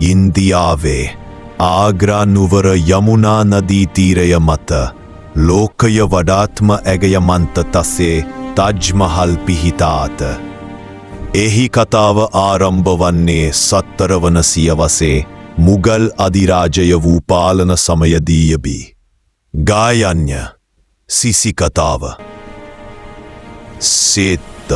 ඉන්දියාවේ ආග්‍රා නුවර යමුනා නදී තීරය මත ලෝකය වඩාත්ම ඇගයමන්ත තසේ තජ් මහල් පිහිටා ඇත. එහි කතාව ආරම්භ වන්නේ 17 වන සියවසේ මුගල් අධිරාජය වූ පාලන සමයදීයබී. ගායන්‍ය සිසි කතාව. සේත්ත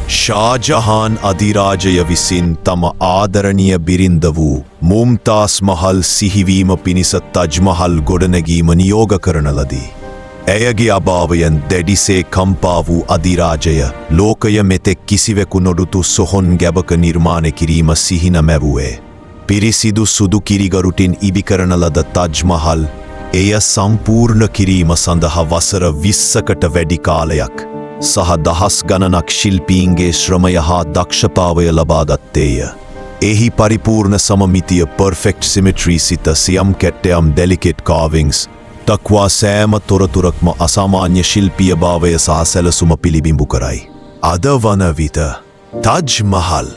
ෂාජහාන් අධිරාජය විසින් තම ආදරණීය බිරිඳ වූ මුම්තාස් මහල් සිහිවීම පිණිස තජ් මහල් ගොඩනැගීම නියෝග කරන ලදී. ඇයගේ අභාවයෙන් දැඩිසේ කම්පා වූ අධිරාජය ලෝකය මෙතෙක් කිසිවෙකු නොදුටු සොහොන් ගැබක නිර්මාණය කිරීම සිහින මැවුවේ. පිරිසිදු සුදු කිරිගරුටින් ඉබිකරන ලද තජ් මහල් එය සම්පූර්ණ කිරීම සඳහා වසර 20කට වැඩි කාලයක් සහ දහස් ගණනක් ශිල්පීන්ගේ ශ්‍රමය හා දක්ෂතාවය ලබා දත්තේය. එහි පරිපූර්ණ සමමිතිය perfect symmetry සිත සියම් කැට්ටයම් delicate carvings දක්වා සෑම තොරතුරක්ම අසාමාන්‍ය ශිල්පීය භාවය සහ සැලසුම පිළිබිඹු කරයි. අද වන විට තජ් මහල්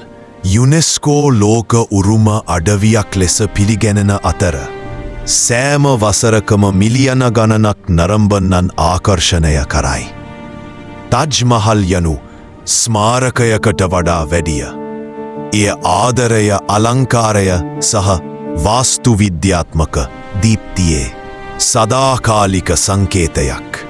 යුනෙස්කෝ ලෝක උරුම අඩවියක් ලෙස පිළිගැනෙන අතර සෑම වසරකම මිලියන ගණනක් නරඹන්නන් ආකර්ෂණය කරයි. තජ් මහල් යනු ස්මාරකයකට වඩා වැඩිය. එය ආදරය, අලංකාරය සහ වාස්තු විද්‍යාත්මක දීප්තියේ සදාකාලික සංකේතයක්.